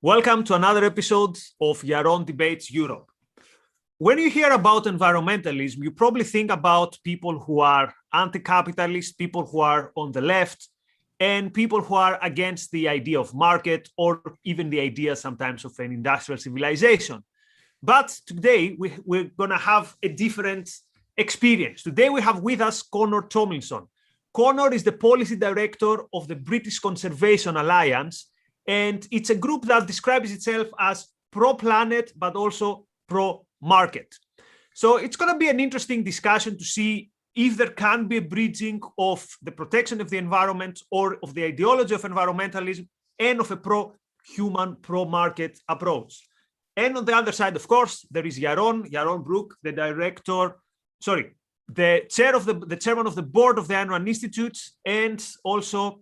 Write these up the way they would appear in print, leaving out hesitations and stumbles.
Welcome to another episode of Yaron Debates Europe. When you hear about environmentalism, you probably think about people who are anti-capitalist, people who are on the left, and people who are against the idea of market or even the idea sometimes of an industrial civilization. But today we're going to have a different experience. Today we have with us Tomlinson. Connor is the policy director of the British Conservation Alliance, and it's a group that describes itself as pro-planet, but also pro-market. So it's going to be an interesting discussion to see if there can be a bridging of the protection of the environment or of the ideology of environmentalism and of a pro-human, pro-market approach. And on the other side, of course, there is Yaron Brook, the chairman of the board of the Environment Institute, and also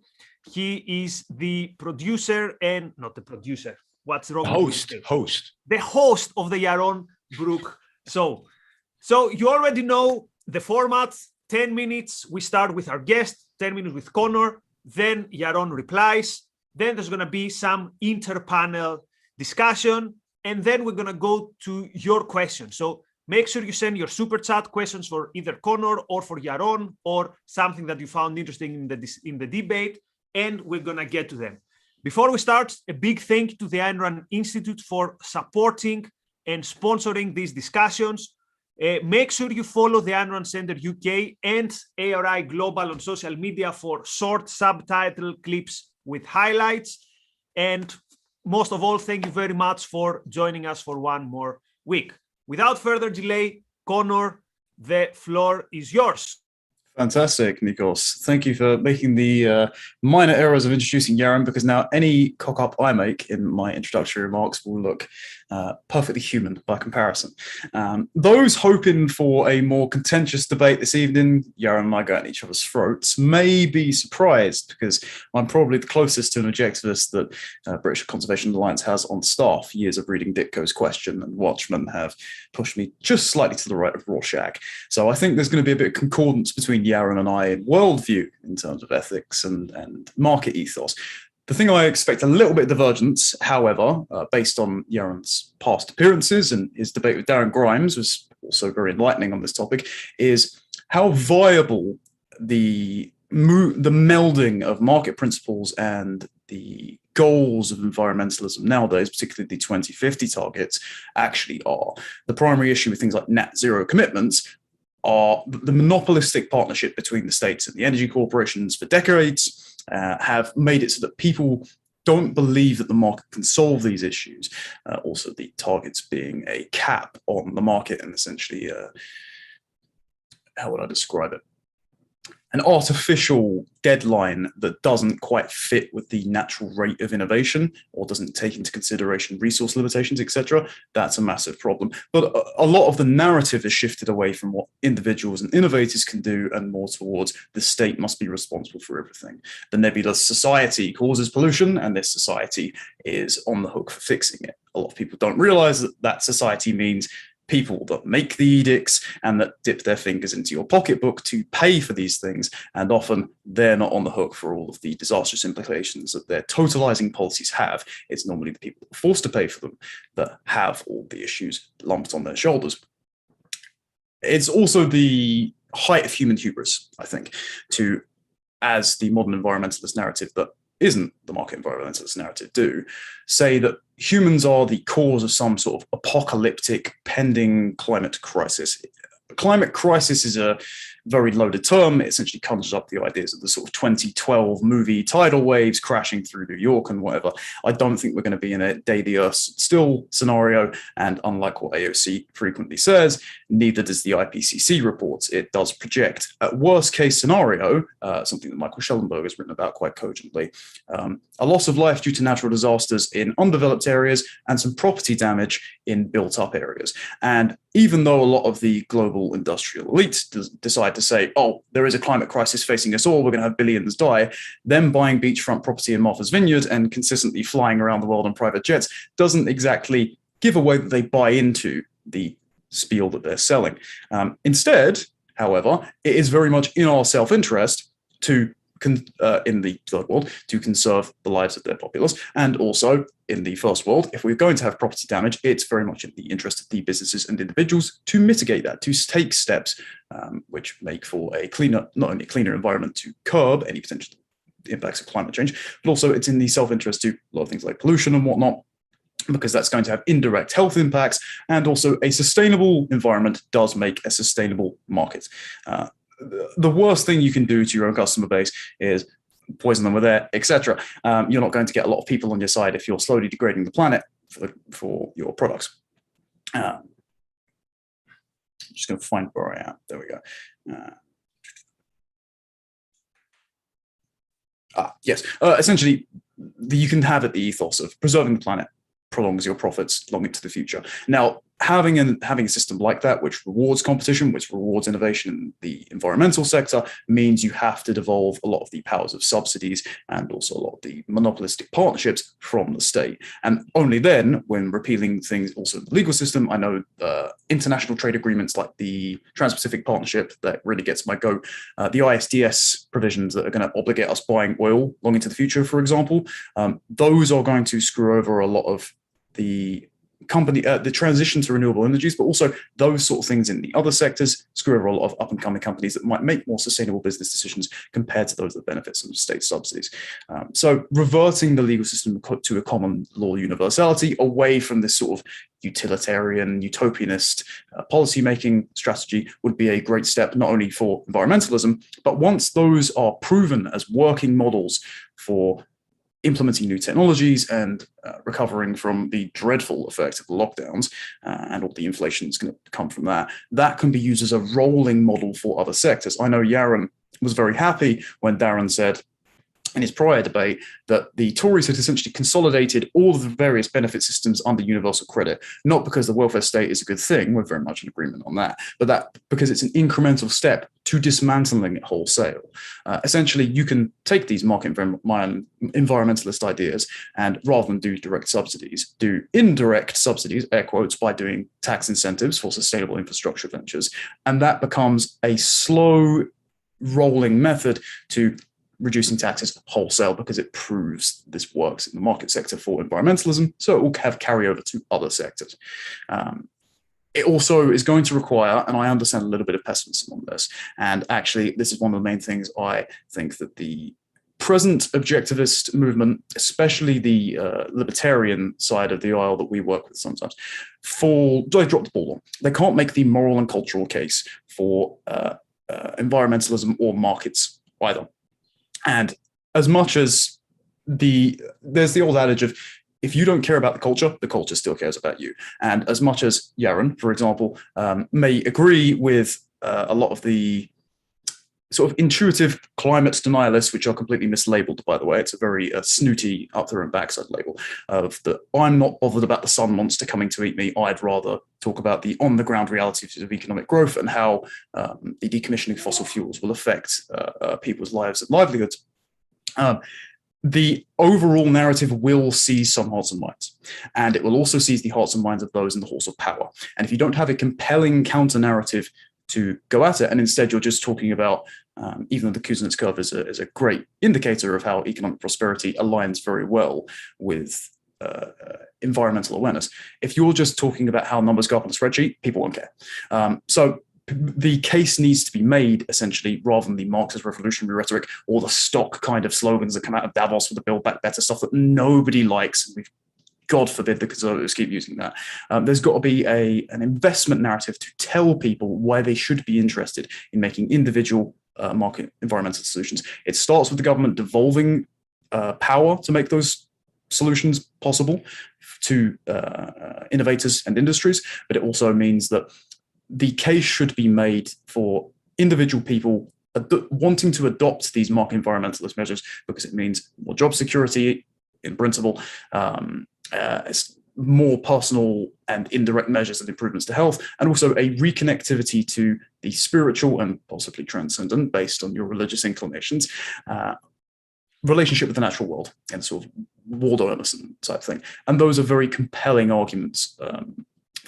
he is the producer and not the producer. What's wrong? Host. The host of the Yaron Brook. So you already know the format. 10 minutes, we start with our guest, 10 minutes with Connor, then Yaron replies, then there's going to be some inter-panel discussion, and then we're going to go to your questions. So make sure you send your super chat questions for either Connor or for Yaron or something that you found interesting in the debate, and we're going to get to them. Before we start, a big thank you to the Environment Institute for supporting and sponsoring these discussions. Make sure you follow the Environment Center UK and ARI Global on social media for short subtitle clips with highlights. And most of all, thank you very much for joining us for one more week. Without further delay, Connor, the floor is yours. Fantastic, Nikos. Thank you for making the minor errors of introducing Yaron, because now any cock-up I make in my introductory remarks will look perfectly human by comparison. Those hoping for a more contentious debate this evening, Yaron and I go at each other's throats, may be surprised, because I'm probably the closest to an objectivist that British Conservation Alliance has on staff. Years of reading Ditko's Question and Watchmen have pushed me just slightly to the right of Rorschach. So I think there's going to be a bit of concordance between Yaron and I in worldview in terms of ethics and market ethos. The thing I expect a little bit of divergence, however, based on Yaron's past appearances and his debate with Darren Grimes was also very enlightening on this topic, is how viable the melding of market principles and the goals of environmentalism nowadays, particularly the 2050 targets, actually are. The primary issue with things like net zero commitments are the monopolistic partnership between the states and the energy corporations for decades have made it so that people don't believe that the market can solve these issues. Also, the targets being a cap on the market and essentially, how would I describe it? An artificial deadline that doesn't quite fit with the natural rate of innovation or doesn't take into consideration resource limitations, etc. That's a massive problem. But a lot of the narrative has shifted away from what individuals and innovators can do and more towards the state must be responsible for everything. The nebulous society causes pollution and this society is on the hook for fixing it. A lot of people don't realize that that society means people that make the edicts and that dip their fingers into your pocketbook to pay for these things, and often they're not on the hook for all of the disastrous implications that their totalizing policies have. It's normally the people that are forced to pay for them that have all the issues lumped on their shoulders. It's also the height of human hubris, I think, to, as the modern environmentalist narrative that isn't the market environmentalist narrative do, say that humans are the cause of some sort of apocalyptic pending climate crisis. Climate crisis is a very loaded term. It essentially conjures up the ideas of the sort of 2012 movie tidal waves crashing through New York and whatever. I don't think we're going to be in a day the Earth still scenario, and unlike what AOC frequently says, neither does the IPCC reports. It does project, at worst case scenario, something that Michael Schellenberg has written about quite cogently, a loss of life due to natural disasters in undeveloped areas and some property damage in built up areas. And even though a lot of the global industrial elite decide to say, oh, there is a climate crisis facing us all, we're going to have billions die, them buying beachfront property in Martha's Vineyard and consistently flying around the world on private jets doesn't exactly give away that they buy into the spiel that they're selling. Instead, however, it is very much in our self-interest to in the third world to conserve the lives of their populace. And also in the first world, if we're going to have property damage, it's very much in the interest of the businesses and individuals to mitigate that, to take steps which make for a cleaner, not only a cleaner environment to curb any potential impacts of climate change, but also it's in the self-interest to a lot of things like pollution and whatnot, because that's going to have indirect health impacts, and also a sustainable environment does make a sustainable market. The worst thing you can do to your own customer base is poison them with air, etc. You're not going to get a lot of people on your side if you're slowly degrading the planet for your products. I'm just going to find where I am. There we go. Yes. Essentially, you can have it the ethos of preserving the planet prolongs your profits long into the future. Now, having a system like that, which rewards competition, which rewards innovation in the environmental sector, means you have to devolve a lot of the powers of subsidies and also a lot of the monopolistic partnerships from the state. And only then, when repealing things also in the legal system, I know international trade agreements like the Trans-Pacific Partnership that really gets my goat, the ISDS provisions that are going to obligate us buying oil long into the future, for example, those are going to screw over a lot of the transition to renewable energies, but also those sort of things in the other sectors screw over a lot of up-and-coming companies that might make more sustainable business decisions compared to those that benefit from state subsidies. So reverting the legal system to a common law universality away from this sort of utilitarian, utopianist policy-making strategy would be a great step, not only for environmentalism, but once those are proven as working models for implementing new technologies and recovering from the dreadful effects of the lockdowns and all the inflation that's going to come from that, that can be used as a rolling model for other sectors. I know Yaron was very happy when Darren said in his prior debate that the Tories had essentially consolidated all of the various benefit systems under universal credit, not because the welfare state is a good thing, we're very much in agreement on that, but that because it's an incremental step to dismantling it wholesale. Essentially, you can take these market environmentalist ideas and rather than do direct subsidies, do indirect subsidies, air quotes, by doing tax incentives for sustainable infrastructure ventures. And that becomes a slow rolling method to reducing taxes wholesale because it proves this works in the market sector for environmentalism, so it will have carryover to other sectors. It also is going to require, and I understand a little bit of pessimism on this, and actually this is one of the main things I think that the present objectivist movement, especially the libertarian side of the aisle that we work with sometimes, they drop the ball on. They can't make the moral and cultural case for environmentalism or markets either. And as much as there's the old adage of if you don't care about the culture still cares about you. And as much as Yaron, for example, may agree with a lot of the sort of intuitive climate denialists, which are completely mislabeled, by the way. It's a very snooty up their own backside label of the I'm not bothered about the sun monster coming to eat me. I'd rather talk about the on-the-ground realities of economic growth and how the decommissioning of fossil fuels will affect people's lives and livelihoods. The overall narrative will seize some hearts and minds, and it will also seize the hearts and minds of those in the halls of power. And if you don't have a compelling counter-narrative to go at it, and instead you're just talking about, even though the Kuznets curve is a great indicator of how economic prosperity aligns very well with environmental awareness, if you're just talking about how numbers go up on a spreadsheet, people won't care. So the case needs to be made, essentially, rather than the Marxist revolutionary rhetoric or the stock kind of slogans that come out of Davos with the Build Back Better stuff that nobody likes. God forbid the Conservatives keep using that. There's got to be an investment narrative to tell people why they should be interested in making individual market environmental solutions. It starts with the government devolving power to make those solutions possible to innovators and industries, but it also means that the case should be made for individual people wanting to adopt these market environmentalist measures because it means more job security in principle, it's more personal and indirect measures and improvements to health, and also a reconnectivity to the spiritual and possibly transcendent, based on your religious inclinations, relationship with the natural world and sort of Waldo Emerson type thing. And those are very compelling arguments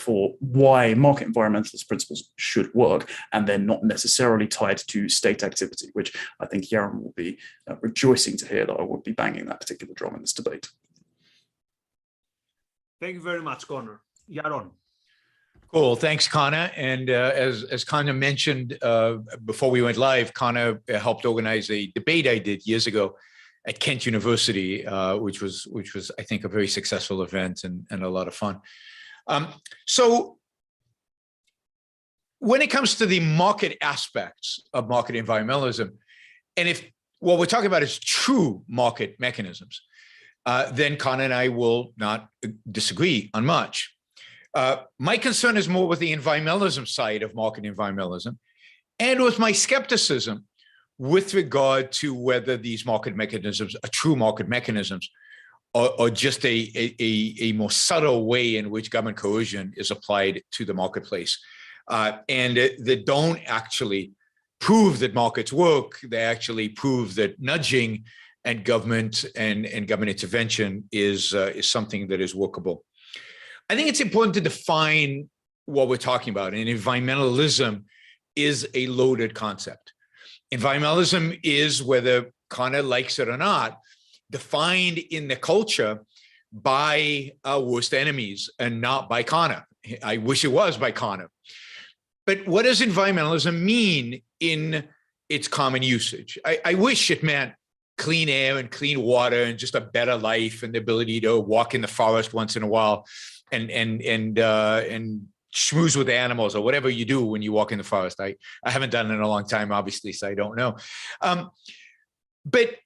for why market environmentalist principles should work, and they're not necessarily tied to state activity, which I think Yaron will be rejoicing to hear that I would be banging that particular drum in this debate. Thank you very much, Connor. Yaron. Cool. Thanks, Connor. And as Connor mentioned before we went live, Connor helped organize a debate I did years ago at Kent University, which was I think a very successful event and a lot of fun. So when it comes to the market aspects of market environmentalism, and if what we're talking about is true market mechanisms, then Connor and I will not disagree on much. My concern is more with the environmentalism side of market environmentalism and with my skepticism with regard to whether these market mechanisms are true market mechanisms or just a more subtle way in which government coercion is applied to the marketplace. And that don't actually prove that markets work. They actually prove that nudging and government and government intervention is something that is workable. I think it's important to define what we're talking about. And environmentalism is a loaded concept. Environmentalism is, whether Connor likes it or not, defined in the culture by our worst enemies and not by Connor. I wish it was by Connor. But what does environmentalism mean in its common usage? I wish it meant clean air and clean water and just a better life and the ability to walk in the forest once in a while and schmooze with animals or whatever you do when you walk in the forest. I haven't done it in a long time, obviously, so I don't know. But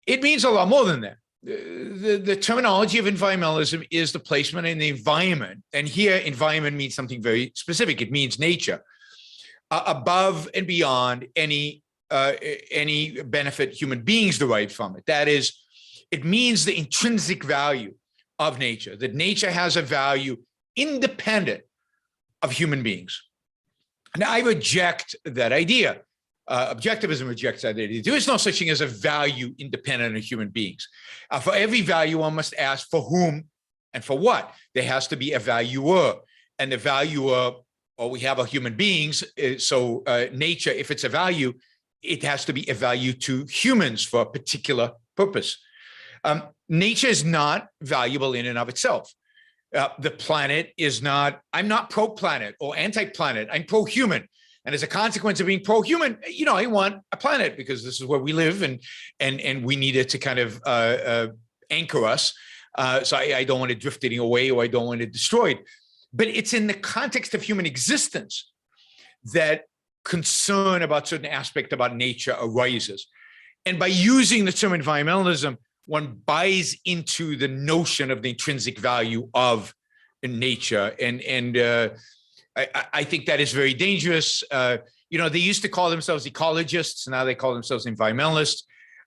it means a lot more than that. The terminology of environmentalism is the placement in the environment. And here, environment means something very specific. It means nature, above and beyond any benefit human beings derive from it. That is, it means the intrinsic value of nature, that nature has a value independent of human beings. And I reject that idea. Objectivism rejects that idea. There is no such thing as a value independent of human beings. For every value, one must ask for whom and for what. There has to be a valuer, and the valuer, or we have a human beings. So nature, if it's a value, it has to be a value to humans for a particular purpose. Nature is not valuable in and of itself. The planet is not, I'm not pro-planet or anti-planet, I'm pro-human. And as a consequence of being pro-human, I want a planet because this is where we live and we need it to kind of anchor us. So I don't want it drifting away or I don't want it destroyed. But it's in the context of human existence that concern about certain aspect about nature arises. And by using the term environmentalism, one buys into the notion of the intrinsic value of nature. And I think that is very dangerous. They used to call themselves ecologists. Now they call themselves environmentalists.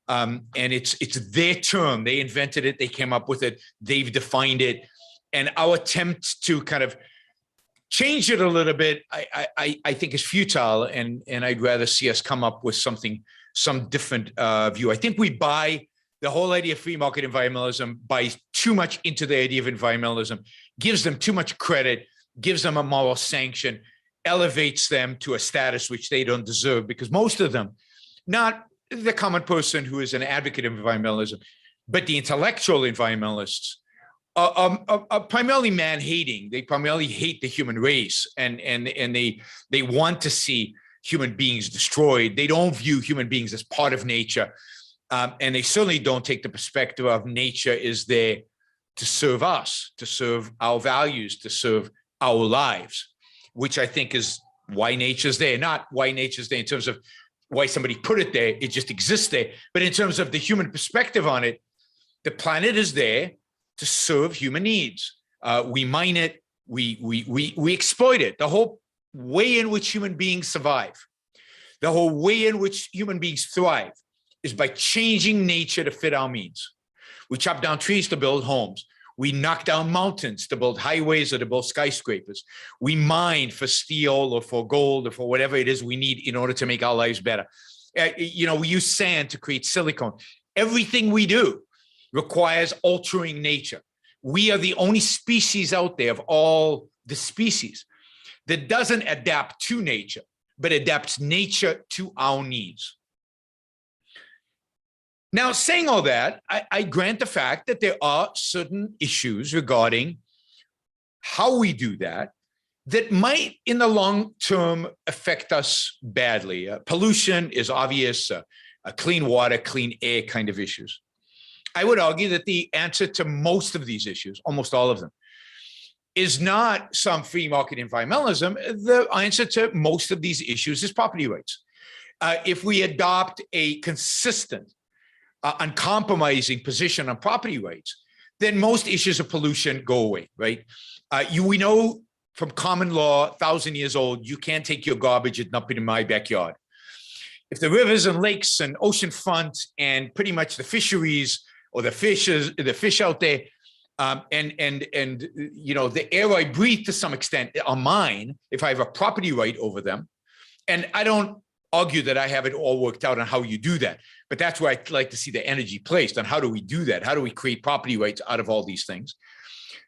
And it's their term. They invented it. They came up with it. They've defined it. And our attempt to kind of change it a little bit, I think is futile. And I'd rather see us come up with some different view. I think we buy the whole idea of free market environmentalism, buys too much into the idea of environmentalism, gives them too much credit, gives them a moral sanction, elevates them to a status which they don't deserve, because most of them, not the common person who is an advocate of environmentalism, but the intellectual environmentalists are primarily man-hating. They primarily hate the human race, and they want to see human beings destroyed. They don't view human beings as part of nature. And they certainly don't take the perspective of nature is there to serve us, to serve our values, to serve our lives, which I think is why nature's there, not why nature's there in terms of why somebody put it there, it just exists there. But in terms of the human perspective on it, the planet is there to serve human needs. We mine it, we exploit it. The whole way in which human beings survive, the whole way in which human beings thrive is by changing nature to fit our means. We chop down trees to build homes. We knock down mountains to build highways or to build skyscrapers. We mine for steel or for gold or for whatever it is we need in order to make our lives better. We use sand to create silicone. Everything we do requires altering nature. We are the only species out there of all the species that doesn't adapt to nature, but adapts nature to our needs. Now, saying all that, I grant the fact that there are certain issues regarding how we do that that might, in the long term, affect us badly. Pollution is obvious, clean water, clean air kind of issues. I would argue that the answer to most of these issues, almost all of them, is not some free market environmentalism. The answer to most of these issues is property rights. If we adopt a consistent, uncompromising position on property rights, then most issues of pollution go away, right? We know from common law, 1,000 years old, you can't take your garbage and dump it in my backyard. If the rivers and lakes and ocean front and pretty much the fisheries or the fish out there, and you know, the air I breathe to some extent are mine if I have a property right over them. And I don't argue that I have it all worked out on how you do that, but that's where I'd like to see the energy placed on how do we do that? How do we create property rights out of all these things?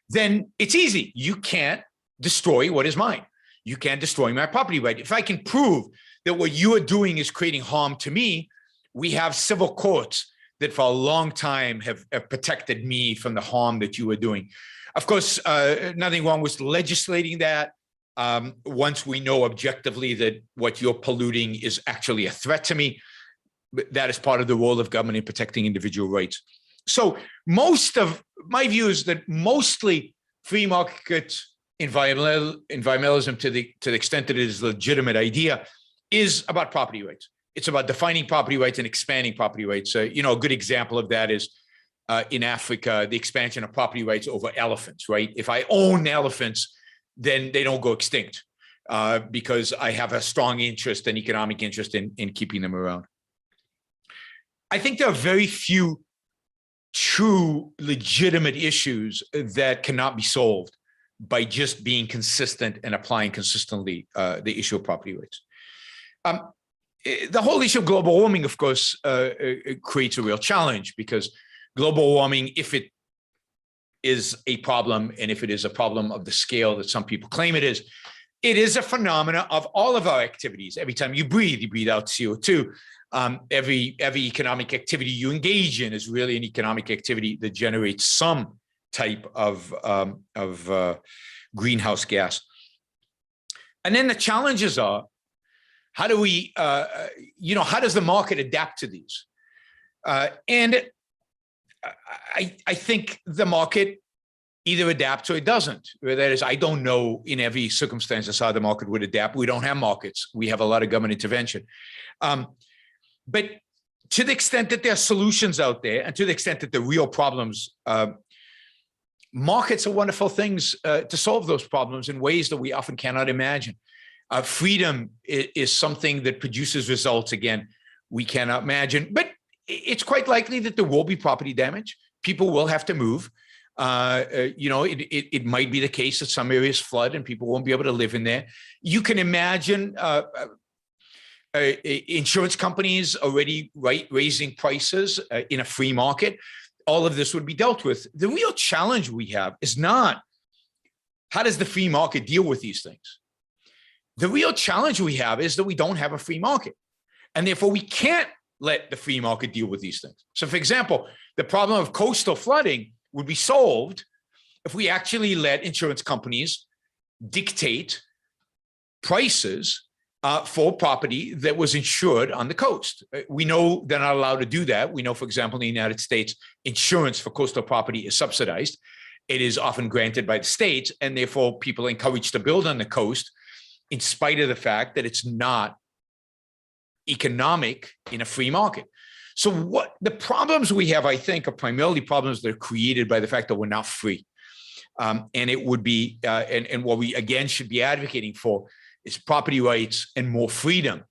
Then it's easy. You can't destroy what is mine. You can't destroy my property right. If I can prove that what you are doing is creating harm to me, we have civil courts that for a long time have protected me from the harm that you are doing. Of course, nothing wrong with legislating that. Once we know objectively that what you're polluting is actually a threat to me, that is part of the role of government in protecting individual rights. So most of my view is that mostly free market environmentalism, to the extent that it is a legitimate idea, is about property rights. It's about defining property rights and expanding property rights. You know, a good example of that is in Africa, the expansion of property rights over elephants, right? If I own elephants, then they don't go extinct because I have a strong interest and economic interest in keeping them around. I think there are very few true legitimate issues that cannot be solved by just being consistent and applying consistently the issue of property rights. The whole issue of global warming, of course, creates a real challenge because global warming, if it is a problem, and if it is a problem of the scale that some people claim it is a phenomena of all of our activities. Every time you breathe out CO2. Every economic activity you engage in is really an economic activity that generates some type of greenhouse gas. And then the challenges are, how do we, how does the market adapt to these? And I think the market either adapts or it doesn't. That is, I don't know in every circumstance how the market would adapt. We don't have markets. We have a lot of government intervention. But to the extent that there are solutions out there and to the extent that there are real problems, markets are wonderful things to solve those problems in ways that we often cannot imagine. Freedom is something that produces results, again, we cannot imagine, but it's quite likely that there will be property damage. People will have to move. It might be the case that some areas flood and people won't be able to live in there. You can imagine insurance companies already raising prices in a free market. All of this would be dealt with. The real challenge we have is not how does the free market deal with these things? The real challenge we have is that we don't have a free market. And therefore, we can't let the free market deal with these things. So, for example, the problem of coastal flooding would be solved if we actually let insurance companies dictate prices for property that was insured on the coast. We know they're not allowed to do that. We know, for example, in the United States, insurance for coastal property is subsidized. It is often granted by the states, and therefore people are encouraged to build on the coast in spite of the fact that it's not economic in a free market. So what the problems we have, I think, are primarily problems that are created by the fact that we're not free. And it would be, and what we again should be advocating for is property rights and more freedom,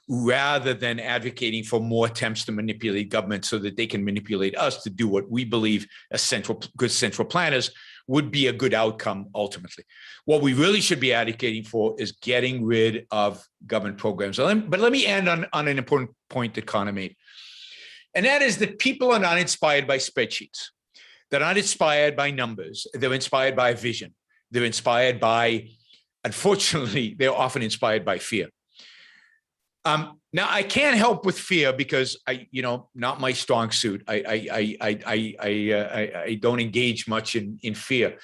rather than advocating for more attempts to manipulate government so that they can manipulate us to do what we believe as good central planners would be a good outcome ultimately. What we really should be advocating for is getting rid of government programs. But let me end on an important point that Connor made. And that is that people are not inspired by spreadsheets. They're not inspired by numbers. They're inspired by a vision. They're inspired by, unfortunately, they're often inspired by fear. Now I can't help with fear because not my strong suit. I don't engage much in fear,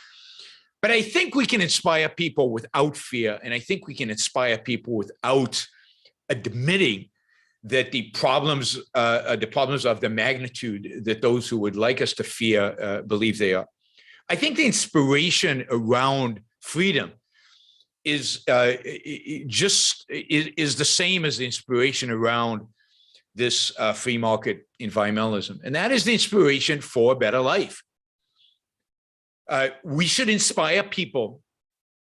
but I think we can inspire people without fear, and I think we can inspire people without admitting that the problems of the magnitude that those who would like us to fear believe they are. I think the inspiration around freedom is the same as the inspiration around this free market environmentalism, and that is the inspiration for a better life. We should inspire people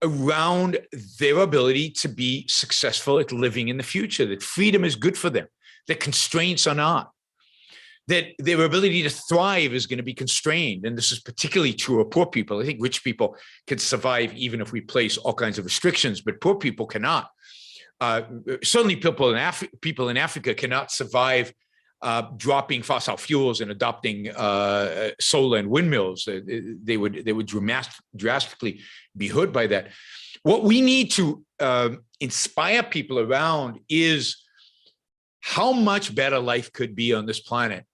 around their ability to be successful at living in the future, that freedom is good for them, that constraints are not, that their ability to thrive is going to be constrained. And this is particularly true of poor people. I think rich people can survive even if we place all kinds of restrictions, but poor people cannot. Certainly people in Africa cannot survive dropping fossil fuels and adopting solar and windmills. They would drastically be hurt by that. What we need to inspire people around is how much better life could be on this planet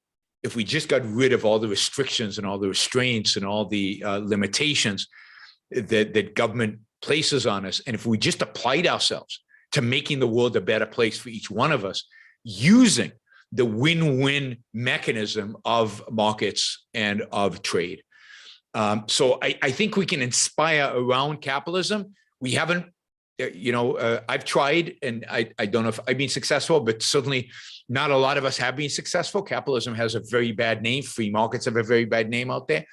if we just got rid of all the restrictions and all the restraints and all the limitations that government places on us. And if we just applied ourselves to making the world a better place for each one of us, using the win-win mechanism of markets and of trade. So I think we can inspire around capitalism. We haven't, I've tried, and I don't know if I've been successful, but certainly not a lot of us have been successful. Capitalism has a very bad name. Free markets have a very bad name out there.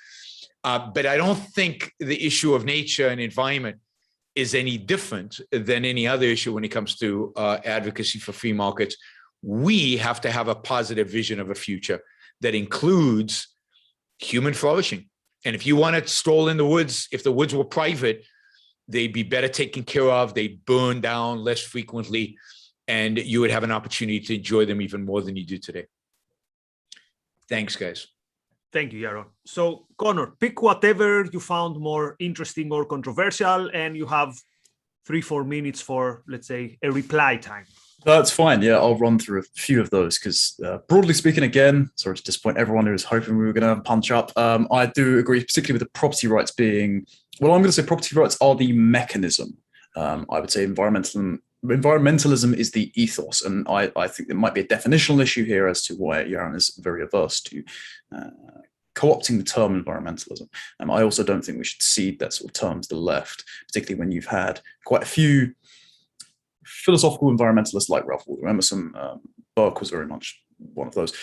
But I don't think the issue of nature and environment is any different than any other issue when it comes to advocacy for free markets. We have to have a positive vision of a future that includes human flourishing. And if you want to stroll in the woods, if the woods were private, they'd be better taken care of. They'd burn down less frequently, and you would have an opportunity to enjoy them even more than you do today. Thanks, guys. Thank you, Yaron. So, Connor, pick whatever you found more interesting or controversial, and you have 3-4 minutes for, let's say, a reply time. That's fine. Yeah, I'll run through a few of those because broadly speaking, again, sorry to disappoint everyone who was hoping we were going to punch up. I do agree, particularly with the property rights being, well, I'm going to say property rights are the mechanism. I would say environmentalism is the ethos. And I think there might be a definitional issue here as to why Yaron is very averse to co-opting the term environmentalism. I also don't think we should cede that sort of term to the left, particularly when you've had quite a few philosophical environmentalists like Ralph Waldo Emerson. Burke was very much one of those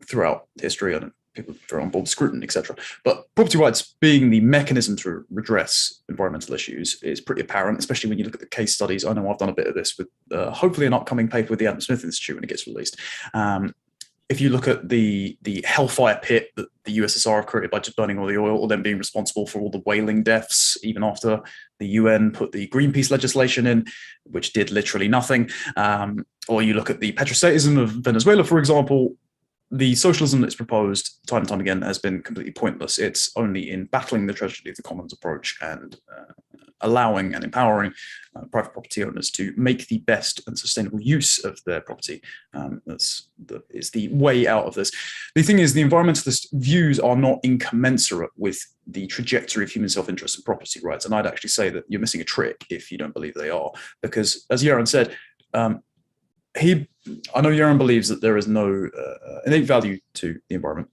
throughout history, and people throw on board scrutiny, etc. But property rights being the mechanism to redress environmental issues is pretty apparent, especially when you look at the case studies. I know I've done a bit of this with hopefully an upcoming paper with the Adam Smith Institute when it gets released. If you look at the hellfire pit that the USSR have created by just burning all the oil, or then being responsible for all the whaling deaths, even after the UN put the Greenpeace legislation in, which did literally nothing. Or you look at the petrostatism of Venezuela, for example, the socialism that's proposed time and time again has been completely pointless. It's only in battling the tragedy of the commons approach and allowing and empowering private property owners to make the best and sustainable use of their property is the way out of this. The thing is, the environmentalist views are not incommensurate with the trajectory of human self-interest and property rights. And I'd actually say that you're missing a trick if you don't believe they are, because as Yaron said, I know Yaron believes that there is no innate value to the environment.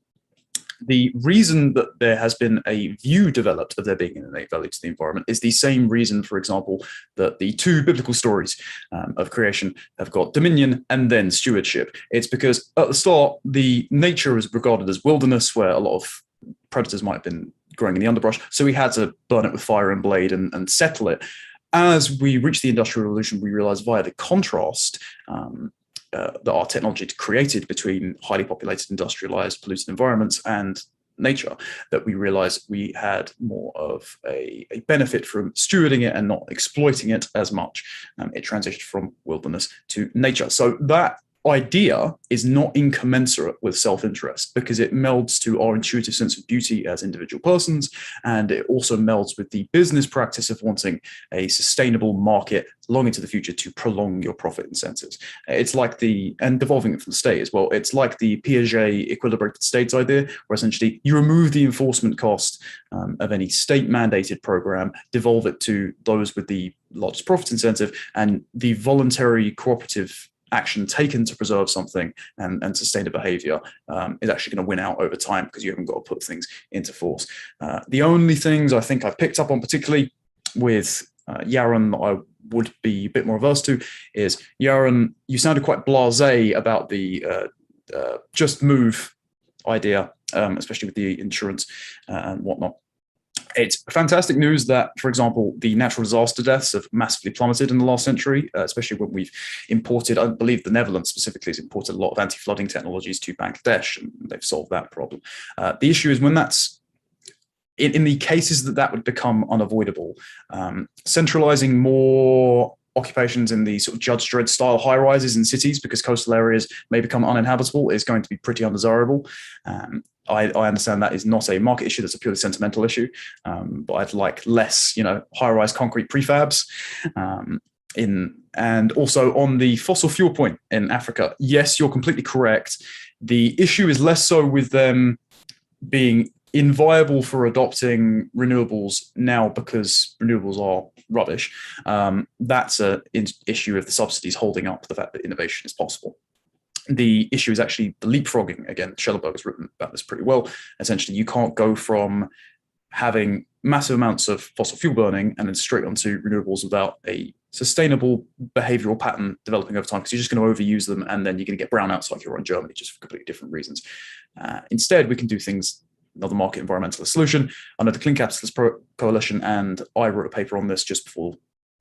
The reason that there has been a view developed of there being an innate value to the environment is the same reason, for example, that the two biblical stories of creation have got dominion and then stewardship. It's because at the start, the nature was regarded as wilderness, where a lot of predators might have been growing in the underbrush. So we had to burn it with fire and blade and settle it. As we reached the Industrial Revolution, we realized via the contrast that our technology created between highly populated, industrialized, polluted environments and nature, that we realized we had more of a benefit from stewarding it and not exploiting it as much. It transitioned from wilderness to nature. So that idea is not incommensurate with self-interest because it melds to our intuitive sense of beauty as individual persons, and it also melds with the business practice of wanting a sustainable market long into the future to prolong your profit incentives. It's like and devolving it from the state as well, it's like the Piaget equilibrated states idea, where essentially you remove the enforcement cost of any state-mandated program, devolve it to those with the largest profit incentive, and the voluntary cooperative action taken to preserve something and sustain a behavior is actually going to win out over time because you haven't got to put things into force. The only things I think I've picked up on, particularly with Yaron, that I would be a bit more averse to is, Yaron, you sounded quite blasé about the just move idea, especially with the insurance and whatnot. It's fantastic news that, for example, the natural disaster deaths have massively plummeted in the last century, especially when we've imported, I believe the Netherlands specifically has imported a lot of anti-flooding technologies to Bangladesh, and they've solved that problem. The issue is when that's, in the cases that would become unavoidable, centralizing more occupations in the sort of Judge Dredd style high rises in cities because coastal areas may become uninhabitable is going to be pretty undesirable. I understand that is not a market issue, that's a purely sentimental issue, but I'd like less, high-rise concrete prefabs. And also on the fossil fuel point in Africa, yes, you're completely correct. The issue is less so with them being inviable for adopting renewables now because renewables are rubbish. That's an issue of the subsidies holding up the fact that innovation is possible. The issue is actually the leapfrogging. Again, Schellenberg has written about this pretty well. Essentially, you can't go from having massive amounts of fossil fuel burning and then straight onto renewables without a sustainable behavioral pattern developing over time, because you're just going to overuse them and then you're going to get brownouts like you're in Germany, just for completely different reasons. Instead, we can do things, another market environmentalist solution under the Clean Capitalist Coalition, and I wrote a paper on this just before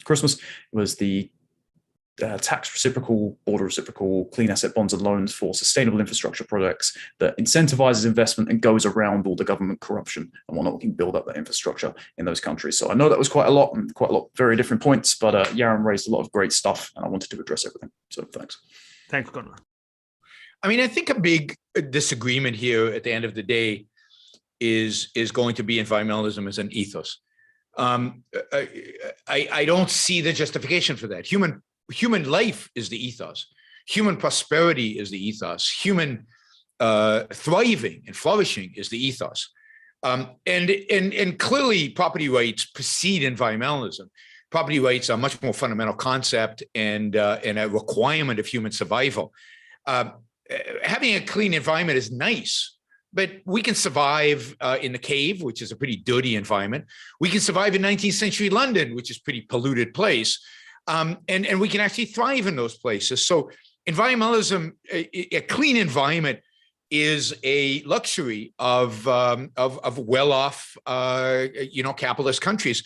Christmas. It was the tax reciprocal, border reciprocal, clean asset bonds and loans for sustainable infrastructure projects that incentivizes investment and goes around all the government corruption and whatnot. We can build up that infrastructure in those countries. So I know that was quite a lot very different points, but Yaron raised a lot of great stuff and I wanted to address everything. So thanks. Thanks, Connor. I mean, I think a big disagreement here at the end of the day is going to be environmentalism as an ethos. I don't see the justification for that. Human life is the ethos. Human prosperity is the ethos. Human thriving and flourishing is the ethos. And clearly, property rights precede environmentalism. Property rights are a much more fundamental concept and a requirement of human survival. Having a clean environment is nice, but we can survive in the cave, which is a pretty dirty environment. We can survive in 19th century London, which is a pretty polluted place. And we can actually thrive in those places. So environmentalism, a clean environment, is a luxury of well-off, capitalist countries.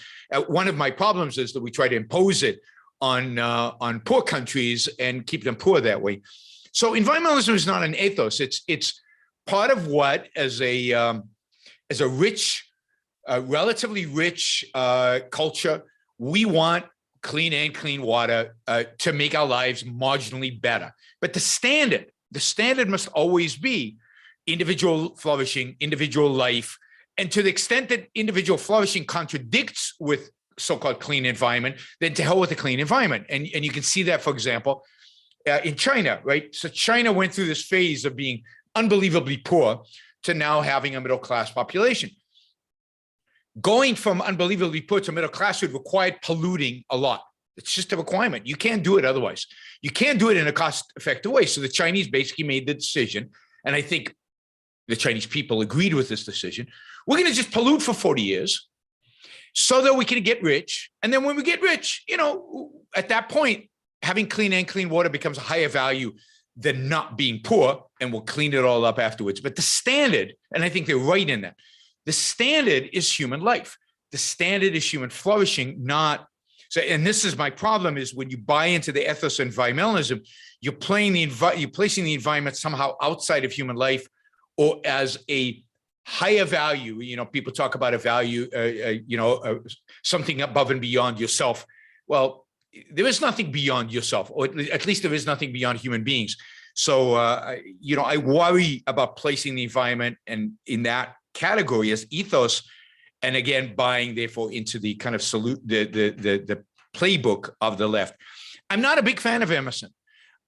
One of my problems is that we try to impose it on poor countries and keep them poor that way. So environmentalism is not an ethos. It's part of what, as a rich, relatively rich culture, we want clean air and clean water to make our lives marginally better. But the standard must always be individual flourishing, individual life. And to the extent that individual flourishing contradicts with so-called clean environment, then to hell with the clean environment. And you can see that, for example, in China, right? So China went through this phase of being unbelievably poor to now having a middle-class population. Going from unbelievably poor to middle class would require polluting a lot. It's just a requirement. You can't do it otherwise. You can't do it in a cost-effective way. So the Chinese basically made the decision, and I think the Chinese people agreed with this decision. We're going to just pollute for 40 years so that we can get rich. And then when we get rich, at that point, having clean air and clean water becomes a higher value than not being poor, and we'll clean it all up afterwards. But the standard, and I think they're right in that, the standard is human life. The standard is human flourishing, not so. And this is my problem: is when you buy into the ethos of environmentalism, you're placing the environment somehow outside of human life, or as a higher value. People talk about a value, something above and beyond yourself. Well, there is nothing beyond yourself, or at least there is nothing beyond human beings. So, I worry about placing the environment and in that category as ethos, and again, buying therefore into the kind of the playbook of the left. I'm not a big fan of Emerson.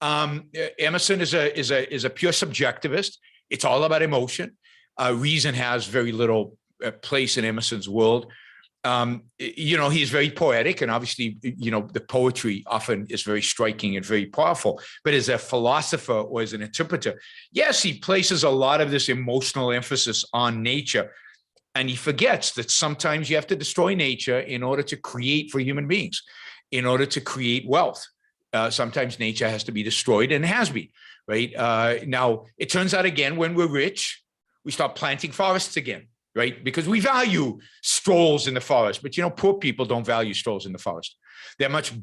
Emerson is a pure subjectivist. It's all about emotion. Reason has very little place in Emerson's world. He's very poetic, and obviously, the poetry often is very striking and very powerful. But as a philosopher or as an interpreter, yes, he places a lot of this emotional emphasis on nature. And he forgets that sometimes you have to destroy nature in order to create for human beings, in order to create wealth. Sometimes nature has to be destroyed, and it has been, right? Now, it turns out, again, when we're rich, we start planting forests again, right? Because we value strolls in the forest, but poor people don't value strolls in the forest. They much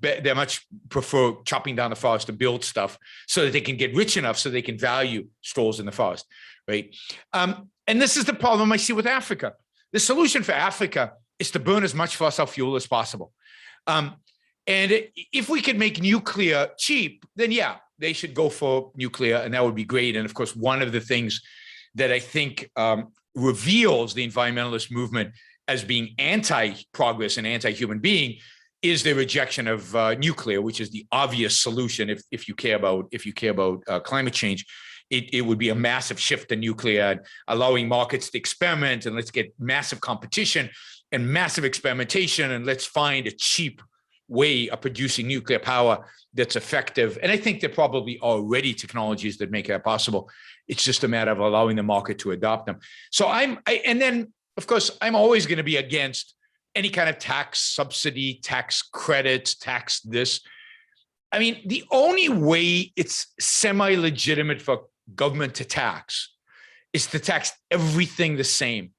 prefer chopping down the forest to build stuff so that they can get rich enough so they can value strolls in the forest, right? And this is the problem I see with Africa. The solution for Africa is to burn as much fossil fuel as possible. And if we could make nuclear cheap, then yeah, they should go for nuclear, and that would be great. And of course, one of the things that I think reveals the environmentalist movement as being anti-progress and anti-human being is the rejection of nuclear, which is the obvious solution if you care about climate change. It would be a massive shift to nuclear, allowing markets to experiment, and let's get massive competition and massive experimentation, and let's find a cheap way of producing nuclear power that's effective. And I think there probably are already technologies that make that possible. It's just a matter of allowing the market to adopt them. So and then of course, I'm always going to be against any kind of tax subsidy, tax credits, tax this. I mean, the only way it's semi-legitimate for government to tax is to tax everything the same.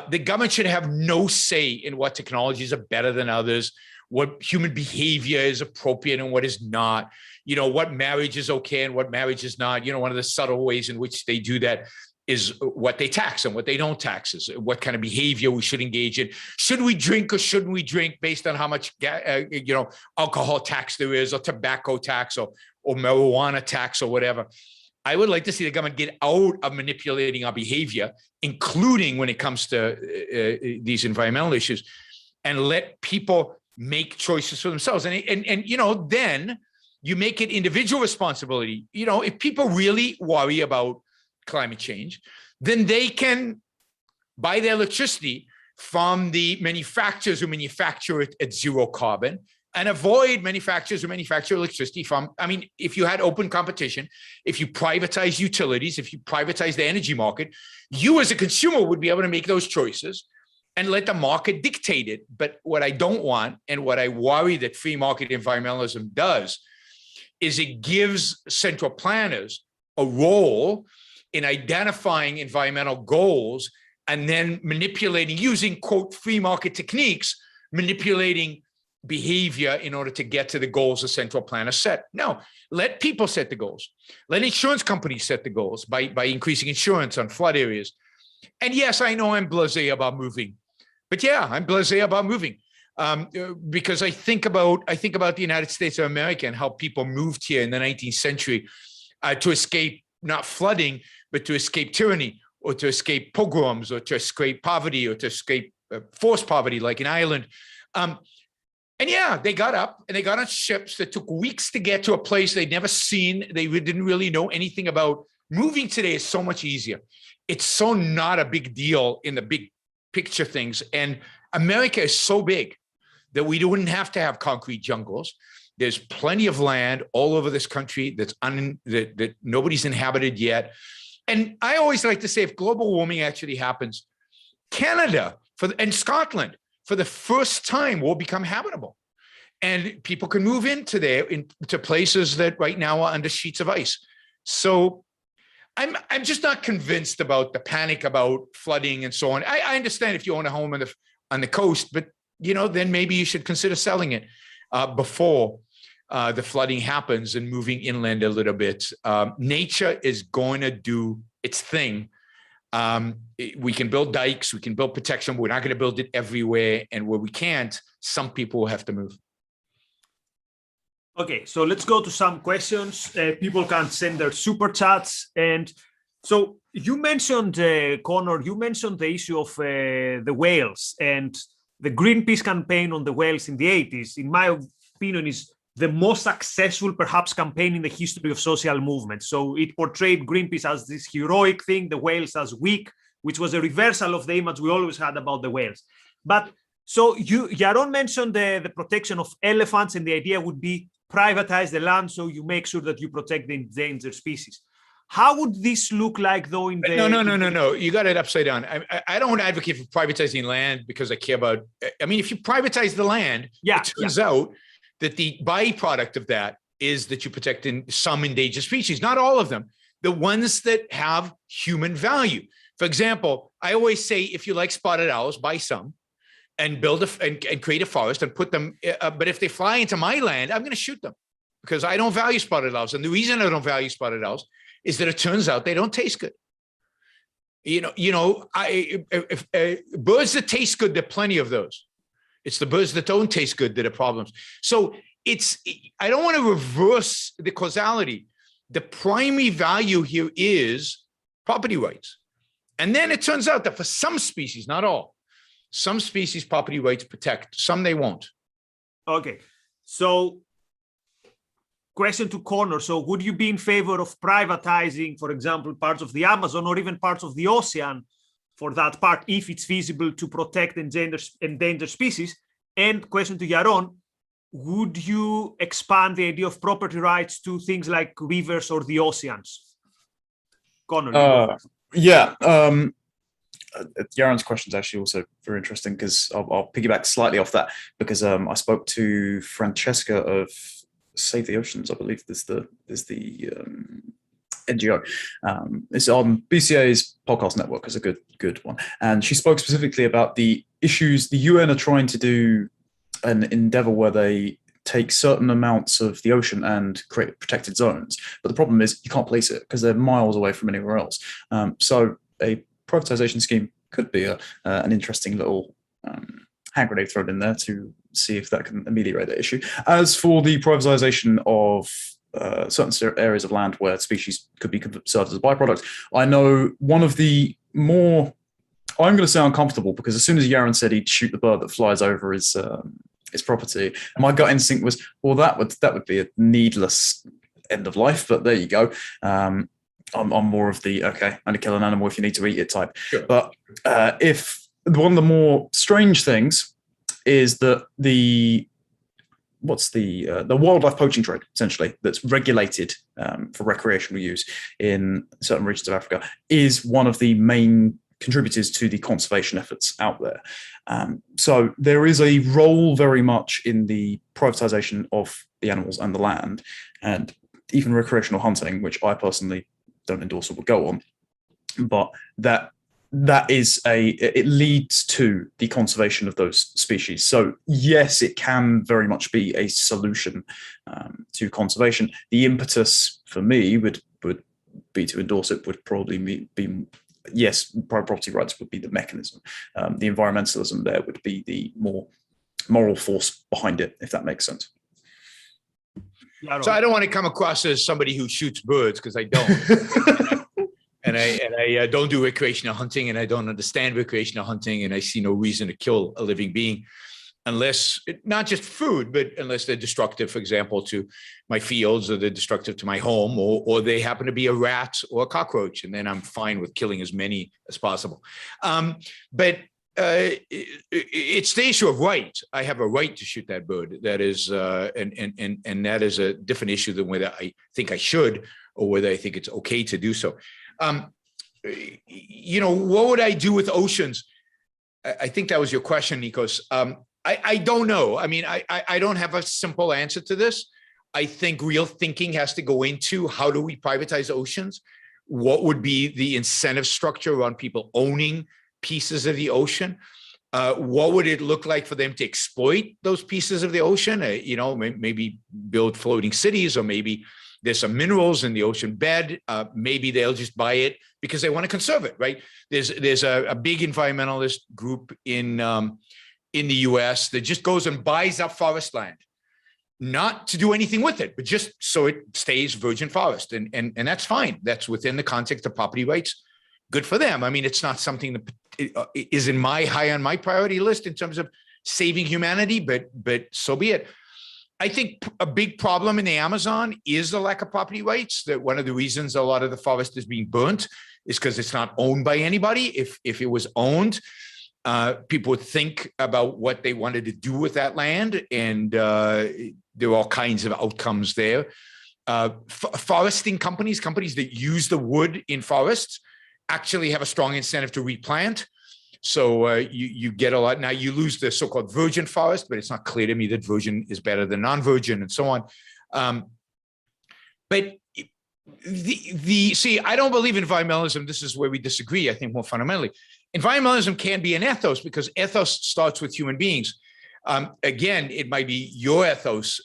The government should have no say in what technologies are better than others, what human behavior is appropriate and what is not, what marriage is okay and what marriage is not. One of the subtle ways in which they do that is what they tax and what they don't tax, is what kind of behavior we should engage in. Should we drink or shouldn't we drink based on how much, alcohol tax there is, or tobacco tax, or marijuana tax, or whatever. I would like to see the government get out of manipulating our behavior, including when it comes to these environmental issues, and let people make choices for themselves. And then you make it individual responsibility. If people really worry about climate change, then they can buy their electricity from the manufacturers who manufacture it at zero carbon, and avoid manufacturers who manufacture electricity if you had open competition, if you privatize utilities, if you privatize the energy market, you as a consumer would be able to make those choices and let the market dictate it. But what I don't want, and what I worry that free market environmentalism does, is it gives central planners a role in identifying environmental goals and then manipulating, using, quote, free market techniques, manipulating behavior in order to get to the goals the central planners set. No, let people set the goals. Let insurance companies set the goals by increasing insurance on flood areas. And yes, I know I'm blasé about moving, but yeah, I'm blasé about moving because I think about the United States of America and how people moved here in the 19th century to escape not flooding, but to escape tyranny, or to escape pogroms, or to escape poverty, or to escape forced poverty, like in Ireland. And yeah, they got up and they got on ships that took weeks to get to a place they'd never seen. They didn't really know anything about. Moving today is so much easier. It's so not a big deal in the big picture things. And America is so big that we wouldn't have to have concrete jungles. There's plenty of land all over this country that nobody's inhabited yet. And I always like to say, if global warming actually happens, Canada and Scotland, for the first time, will become habitable, and people can move into places that right now are under sheets of ice. So I'm just not convinced about the panic about flooding and so on. I understand if you own a home on the coast, but then maybe you should consider selling it before the flooding happens and moving inland a little bit. Nature is going to do its thing. We can build dikes, we can build protection, but we're not going to build it everywhere. And where we can't, some people will have to move. Okay, so let's go to some questions. People can send their super chats. And so you mentioned, Connor, you mentioned the issue of the whales and the Greenpeace campaign on the whales in the 80s, in my opinion, is the most successful, perhaps, campaign in the history of social movements. So it portrayed Greenpeace as this heroic thing, the whales as weak, which was a reversal of the image we always had about the whales. But so Yaron mentioned the protection of elephants, and the idea would be privatize the land so you make sure that you protect the endangered species. How would this look like, though? In the no. You got it upside down. I don't advocate for privatizing land because I care about. I mean, if you privatize the land, it turns out that the byproduct of that is that you protect some endangered species, not all of them, the ones that have human value. For example, I always say, if you like spotted owls, buy some and build and create a forest and put them. But if they fly into my land, I'm going to shoot them because I don't value spotted owls. And the reason I don't value spotted owls is that it turns out they don't taste good. Birds that taste good, there are plenty of those. It's the birds that don't taste good that are problems. So I don't want to reverse the causality. The primary value here is property rights. And then it turns out that for some species, not all, some species property rights protect, some they won't. Okay. So question to Connor. So would you be in favor of privatizing, for example, parts of the Amazon or even parts of the ocean for that part, if it's feasible to protect endangered species? And question to Yaron, would you expand the idea of property rights to things like rivers or the oceans? Connor. Yaron's question is actually also very interesting because I'll piggyback slightly off that because I spoke to Francesca of Save the Oceans, I believe there's the NGO. It's on BCA's podcast network. It's a good one. And she spoke specifically about the issues the UN are trying to do an endeavor where they take certain amounts of the ocean and create protected zones. But the problem is you can't place it because they're miles away from anywhere else. So a privatization scheme could be an interesting little hand grenade thrown in there to see if that can ameliorate the issue. As for the privatization of certain areas of land where species could be conserved as a byproduct, I know one of the more, I'm going to say uncomfortable, because as soon as Yaron said he'd shoot the bird that flies over his property, and my gut instinct was, well, that would be a needless end of life, but there you go. I'm more of the, okay, only kill an animal if you need to eat it type. Sure. But if one of the more strange things is that the wildlife poaching trade, essentially, that's regulated for recreational use in certain regions of Africa, is one of the main contributors to the conservation efforts out there. So there is a role very much in the privatization of the animals and the land, and even recreational hunting, which I personally don't endorse or will go on, but it leads to the conservation of those species. So yes, it can very much be a solution to conservation. The impetus for me would be to endorse it, would probably be yes, private property rights would be the mechanism. The environmentalism there would be the more moral force behind it, if that makes sense. So I don't want to come across as somebody who shoots birds, because I don't. And I don't do recreational hunting, and I don't understand recreational hunting, and I see no reason to kill a living being unless, not just food, but unless they're destructive, for example, to my fields, or they're destructive to my home, or they happen to be a rat or a cockroach, and then I'm fine with killing as many as possible. But it's the issue of right. I have a right to shoot that bird. That is, and that is a different issue than whether I think I should or whether I think it's okay to do so. What would I do with oceans? I think that was your question, Nikos. I don't know. I mean, I don't have a simple answer to this. I think real thinking has to go into, how do we privatize oceans? What would be the incentive structure around people owning pieces of the ocean? What would it look like for them to exploit those pieces of the ocean? Maybe build floating cities, or maybe there's some minerals in the ocean bed. Maybe they'll just buy it because they want to conserve it, right? There's a big environmentalist group in the US that just goes and buys up forest land, not to do anything with it, but just so it stays virgin forest. And that's fine. That's within the context of property rights. Good for them. I mean, it's not something that is in high on my priority list in terms of saving humanity, but so be it. I think a big problem in the Amazon is the lack of property rights. That one of the reasons a lot of the forest is being burnt is because it's not owned by anybody. If it was owned, people would think about what they wanted to do with that land, and there are all kinds of outcomes there. Foresting companies that use the wood in forests actually have a strong incentive to replant. So you get a lot. Now you lose the so-called virgin forest, but it's not clear to me that virgin is better than non-virgin and so on. But see, I don't believe in environmentalism. This is where we disagree, I think, more fundamentally. Environmentalism can be an ethos because ethos starts with human beings. Again, it might be your ethos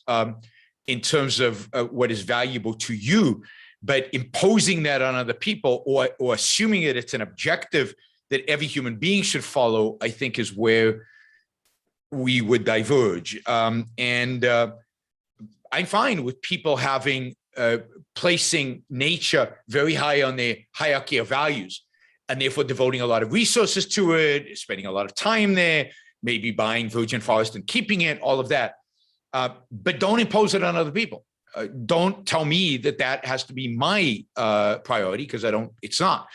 in terms of what is valuable to you, but imposing that on other people or assuming that it's an objective that every human being should follow, I think is where we would diverge. And I'm fine with people placing nature very high on their hierarchy of values, and therefore devoting a lot of resources to it, spending a lot of time there, maybe buying virgin forest and keeping it, all of that. But don't impose it on other people. Don't tell me that has to be my priority, because it's not.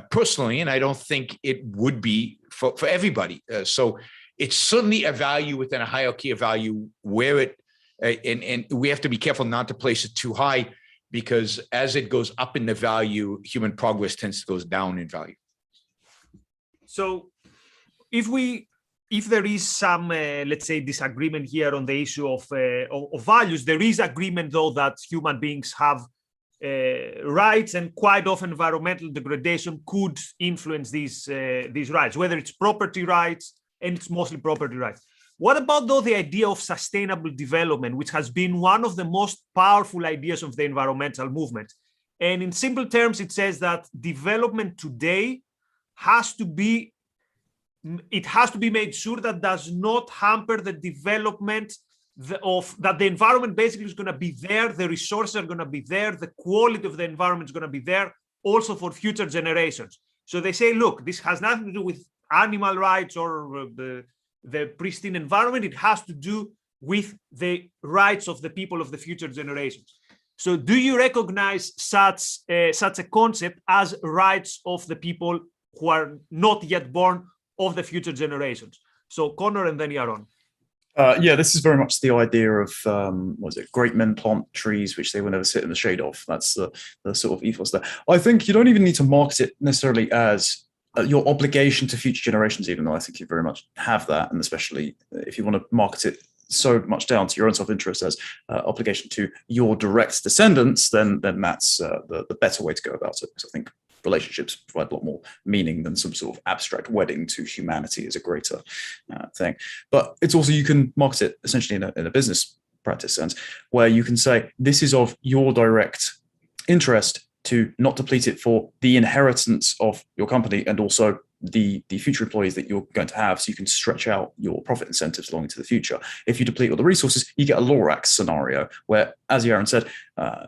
Personally, and I don't think it would be for everybody. So it's certainly a value within a hierarchy of value where it, and we have to be careful not to place it too high, because as it goes up in the value, human progress tends to go down in value. So if there is some, let's say, disagreement here on the issue of values, there is agreement, though, that human beings have rights, and quite often environmental degradation could influence these rights, whether it's property rights, and it's mostly property rights. What about, though, the idea of sustainable development, which has been one of the most powerful ideas of the environmental movement? And in simple terms, it says that development today has to be made sure that does not hamper the development that the environment basically is going to be there, the resources are going to be there, the quality of the environment is going to be there also for future generations. So they say, look, this has nothing to do with animal rights or the pristine environment. It has to do with the rights of the people of the future generations. So do you recognize such a concept as rights of the people who are not yet born, of the future generations? So Connor and then Yaron. Yeah, this is very much the idea of, great men plant trees which they will never sit in the shade of. That's the sort of ethos there. I think you don't even need to market it necessarily as your obligation to future generations, even though I think you very much have that. And especially if you want to market it so much down to your own self-interest as obligation to your direct descendants, then that's the better way to go about it. Because I think relationships provide a lot more meaning than some sort of abstract wedding to humanity is a greater thing. But it's also, you can market it essentially in a business practice sense, where you can say, this is of your direct interest to not deplete it for the inheritance of your company and also the future employees that you're going to have, so you can stretch out your profit incentives long into the future. If you deplete all the resources, you get a Lorax scenario where, as Yaron said,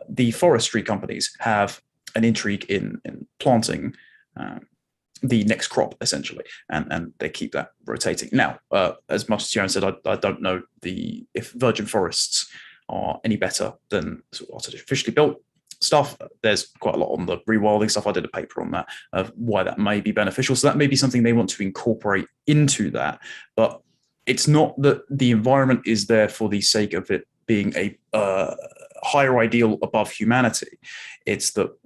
the forestry companies have an intrigue in planting the next crop, essentially, and they keep that rotating. Now, as much as Yaron said, I don't know if virgin forests are any better than sort of artificially built stuff. There's quite a lot on the rewilding stuff. I did a paper on that, of why that may be beneficial. So that may be something they want to incorporate into that. But it's not that the environment is there for the sake of it being a higher ideal above humanity. It's that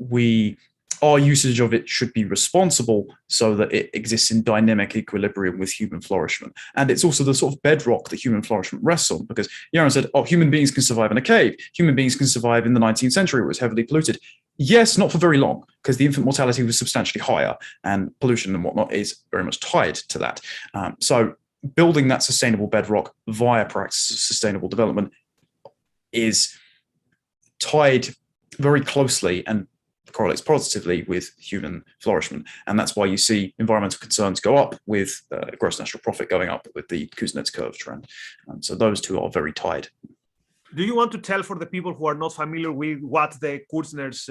our usage of it should be responsible so that it exists in dynamic equilibrium with human flourishment. And it's also the sort of bedrock that human flourishment rests on, because Yaron said, human beings can survive in a cave. Human beings can survive in the 19th century where it was heavily polluted. Yes, not for very long, because the infant mortality was substantially higher, and pollution and whatnot is very much tied to that. So building that sustainable bedrock via practice of sustainable development is tied very closely and correlates positively with human flourishment. And that's why you see environmental concerns go up with gross national profit going up with the Kuznets curve trend. So those two are very tied. Do you want to tell for the people who are not familiar with what the Kuznets,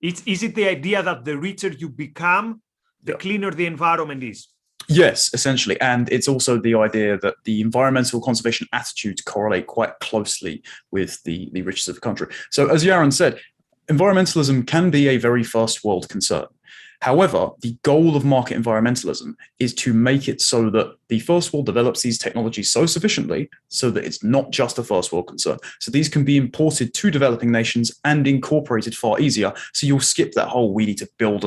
is it the idea that the richer you become, the cleaner the environment is? Yes, essentially. And it's also the idea that the environmental conservation attitudes correlate quite closely with the riches of the country. So as Yaron said, environmentalism can be a very first world concern. However, the goal of market environmentalism is to make it so that the first world develops these technologies so sufficiently so that it's not just a first world concern. So these can be imported to developing nations and incorporated far easier. So you'll skip that whole we need to burn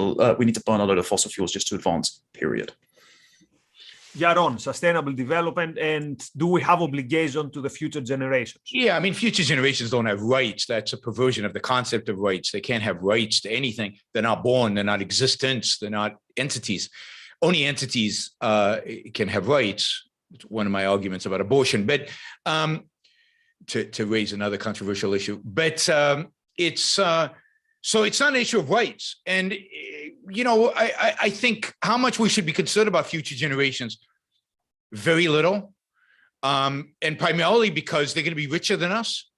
a load of fossil fuels just to advance period. Yaron, sustainable development, and do we have obligation to the future generations? Yeah, I mean, future generations don't have rights. That's a perversion of the concept of rights. They can't have rights to anything. They're not born. They're not existents. They're not entities. Only entities can have rights. It's one of my arguments about abortion, but to raise another controversial issue. But so it's not an issue of rights. And I think how much we should be concerned about future generations, very little. And primarily because they're going to be richer than us.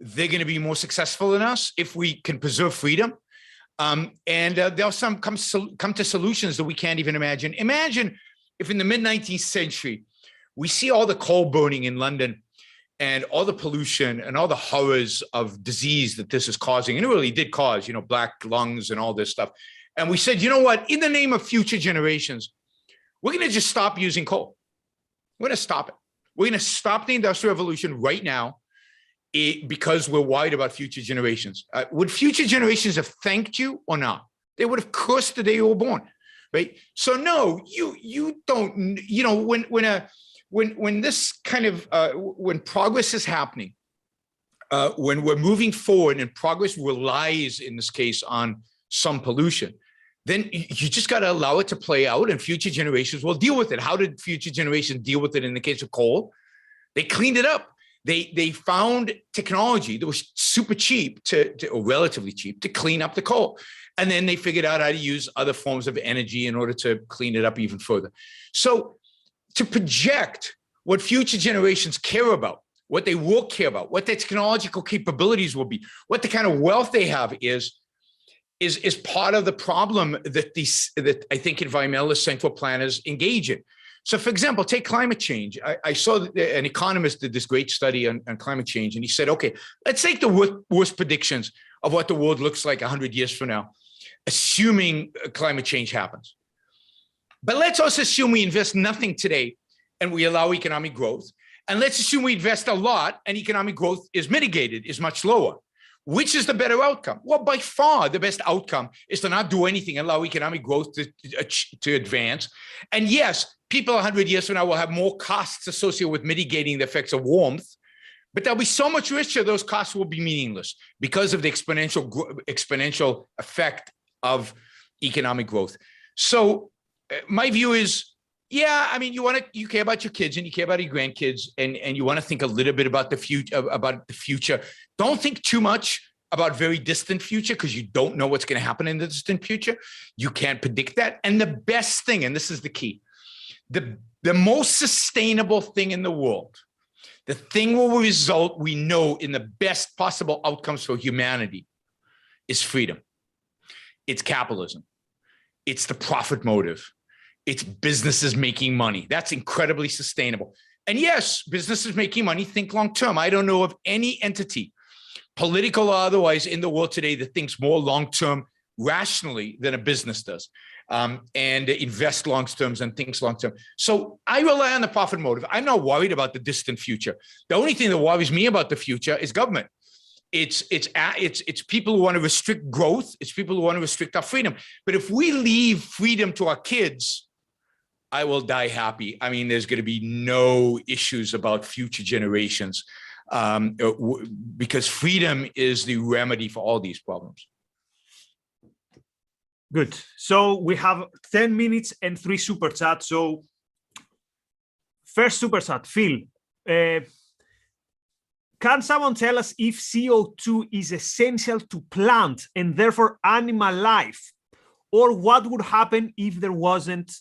They're going to be more successful than us if we can preserve freedom. And they'll come to solutions that we can't even imagine. Imagine if in the mid-19th century, we see all the coal burning in London and all the pollution and all the horrors of disease that this is causing. And it really did cause, black lungs and all this stuff. And we said, you know what, in the name of future generations, we're going to just stop using coal. We're going to stop it. We're going to stop the Industrial Revolution right now because we're worried about future generations. Would future generations have thanked you or not? They would have cursed the day you were born, right? So no, you don't, when this kind of, when progress is happening, when we're moving forward and progress relies in this case on some pollution, then you just got to allow it to play out and future generations will deal with it. How did future generations deal with it in the case of coal? They cleaned it up. They found technology that was super cheap or relatively cheap to clean up the coal. And then they figured out how to use other forms of energy in order to clean it up even further. So to project what future generations care about, what they will care about, what their technological capabilities will be, what the kind of wealth they have is part of the problem that I think environmentalist central planners engage in. So, for example, take climate change. I saw an economist did this great study on climate change, and he said, okay, let's take the worst predictions of what the world looks like 100 years from now, assuming climate change happens. But let's also assume we invest nothing today and we allow economic growth. And let's assume we invest a lot and economic growth is mitigated, is much lower. Which is the better outcome? Well, by far, the best outcome is to not do anything and allow economic growth to advance. And yes, people 100 years from now will have more costs associated with mitigating the effects of warmth, but they'll be so much richer, those costs will be meaningless because of the exponential effect of economic growth. So my view is, yeah, I mean, you care about your kids and you care about your grandkids, and you want to think a little bit about the future. Don't think too much about very distant future because you don't know what's going to happen in the distant future. You can't predict that. And the best thing, and this is the key, the most sustainable thing in the world, the thing will result, we know, in the best possible outcomes for humanity is freedom. It's capitalism. It's the profit motive. It's businesses making money. That's incredibly sustainable. And yes, businesses making money think long-term. I don't know of any entity, political or otherwise, in the world today that thinks more long-term rationally than a business does, and invest long-term and thinks long-term. So I rely on the profit motive. I'm not worried about the distant future. The only thing that worries me about the future is government. It's people who want to restrict growth. It's people who want to restrict our freedom. But if we leave freedom to our kids, I will die happy. I mean, there's going to be no issues about future generations because freedom is the remedy for all these problems. Good. So we have 10 minutes and 3 super chats. So first super chat, Phil. can someone tell us if CO2 is essential to plant and therefore animal life, or what would happen if there wasn't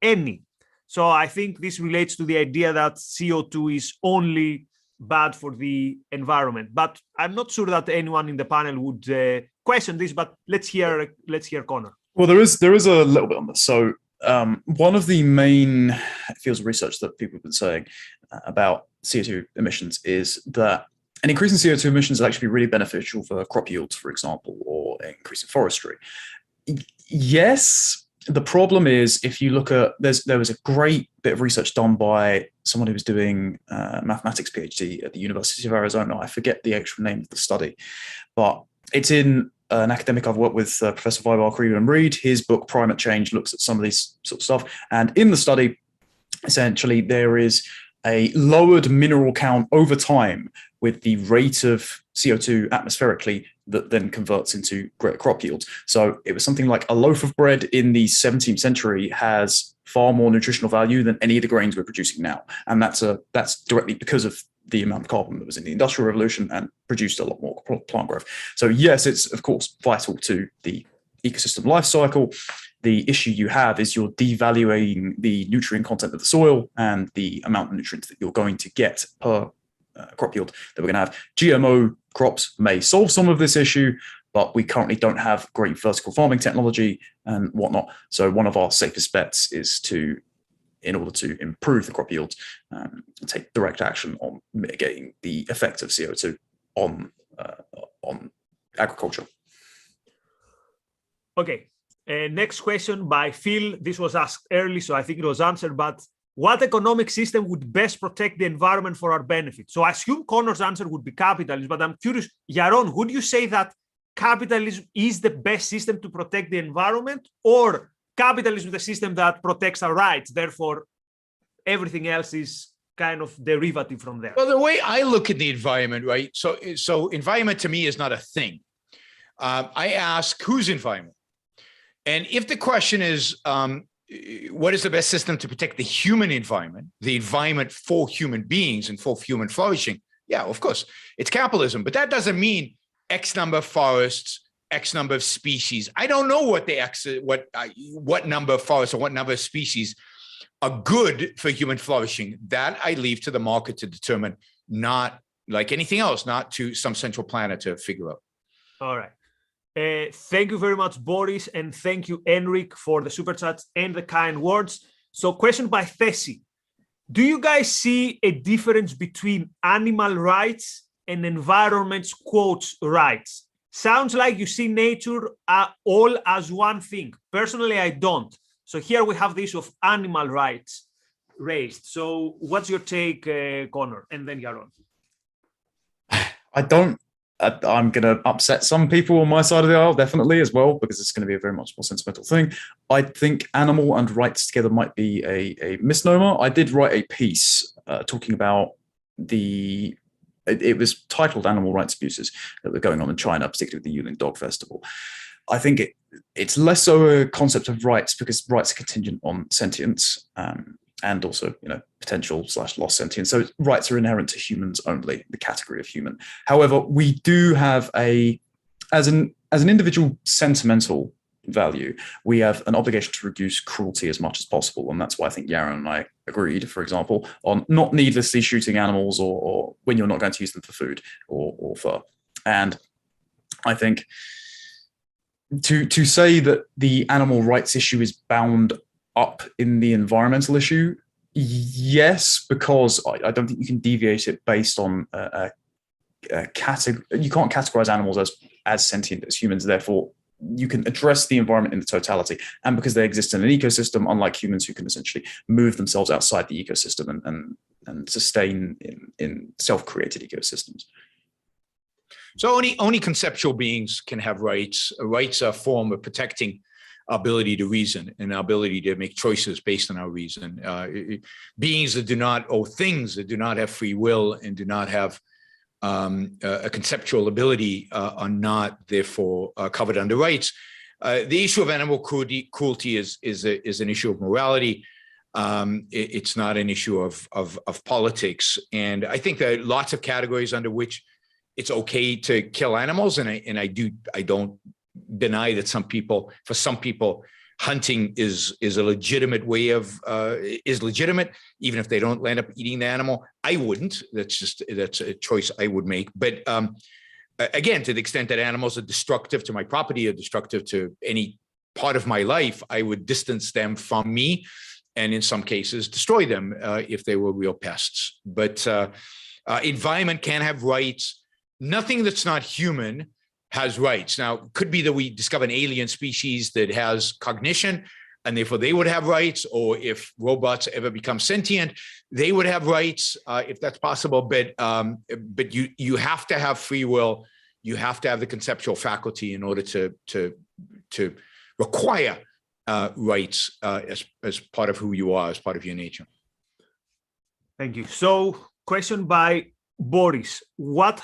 any? So I think this relates to the idea that CO2 is only bad for the environment, but I'm not sure that anyone in the panel would question this. But let's hear Connor. Well, there is a little bit on this. So one of the main fields of research that people have been saying about CO2 emissions is that an increase in CO2 emissions is actually really beneficial for crop yields, for example, or increase in forestry. Yes. The problem is, if you look at, there was a great bit of research done by someone who was doing mathematics PhD at the University of Arizona. I forget the actual name of the study, but it's in an academic I've worked with, Professor Vibar Creedon-Reed. His book, Primate Change, looks at some of these sort of stuff. And in the study, essentially, there is a lowered mineral count over time with the rate of CO2 atmospherically that then converts into greater crop yields. So it was something like a loaf of bread in the 17th century has far more nutritional value than any of the grains we're producing now. And that's directly because of the amount of carbon that was in the Industrial Revolution and produced a lot more plant growth. So yes, it's of course vital to the ecosystem life cycle. The issue you have is you're devaluing the nutrient content of the soil and the amount of nutrients that you're going to get per crop yield that we're going to have. GMO crops may solve some of this issue, but we currently don't have great vertical farming technology and whatnot. So one of our safest bets is to, in order to improve the crop yield, take direct action on mitigating the effect of CO2 on agriculture. Okay. Next question by Phil. This was asked early, so I think it was answered, but what economic system would best protect the environment for our benefit? So I assume Connor's answer would be capitalism, but I'm curious, Yaron, would you say that capitalism is the best system to protect the environment, or capitalism is the system that protects our rights, therefore everything else is kind of derivative from there? Well, the way I look at the environment, right? So environment to me is not a thing. I ask, whose environment? And if the question is, what is the best system to protect the human environment, the environment for human beings and for human flourishing? Yeah, of course, it's capitalism. But that doesn't mean X number of forests, X number of species. I don't know what number of forests or what number of species are good for human flourishing. That I leave to the market to determine, not like anything else, not to some central planner to figure out. All right. Thank you very much, Boris, and thank you, Enric, for the super chats and the kind words. So, question by Thessi. Do you guys see a difference between animal rights and environment's quotes rights? Sounds like you see nature all as one thing. Personally, I don't. So here we have the issue of animal rights raised. So what's your take, Connor, and then Yaron? I'm going to upset some people on my side of the aisle, definitely, as well, because it's going to be a very much more sentimental thing. I think animal and rights together might be a misnomer. I did write a piece talking about it was titled Animal Rights Abuses that were going on in China, particularly with the Yulin Dog Festival. I think it's less so a concept of rights, because rights are contingent on sentience and also, potential/lost sentience. So rights are inherent to humans only, the category of human. However, we do have as an individual sentimental value, we have an obligation to reduce cruelty as much as possible. And that's why I think Yaron and I agreed, for example, on not needlessly shooting animals or when you're not going to use them for food or fur. And I think to say that the animal rights issue is bound up in the environmental issue, yes, because I don't think you can deviate it based on a category. You can't categorize animals as sentient as humans. Therefore, you can address the environment in the totality. And because they exist in an ecosystem, unlike humans who can essentially move themselves outside the ecosystem and sustain in self-created ecosystems. So only conceptual beings can have rights. Rights are a form of protecting our ability to reason and our ability to make choices based on our reason. Beings that do not, or things that do not have free will and do not have a conceptual ability are not therefore covered under rights. The issue of animal cruelty is an issue of morality. It's not an issue of politics. And I think there are lots of categories under which it's okay to kill animals. And I don't deny that for some people, hunting is a legitimate way is legitimate, even if they don't land up eating the animal. I wouldn't. That's a choice I would make. But again, to the extent that animals are destructive to my property or destructive to any part of my life, I would distance them from me, and in some cases destroy them if they were real pests. But environment can have rights. Nothing that's not human has rights. Now, it could be that we discover an alien species that has cognition, and therefore they would have rights, or if robots ever become sentient, they would have rights, if that's possible. But you have to have free will. You have to have the conceptual faculty in order to require rights as part of who you are, as part of your nature. Thank you. So, question by Boris.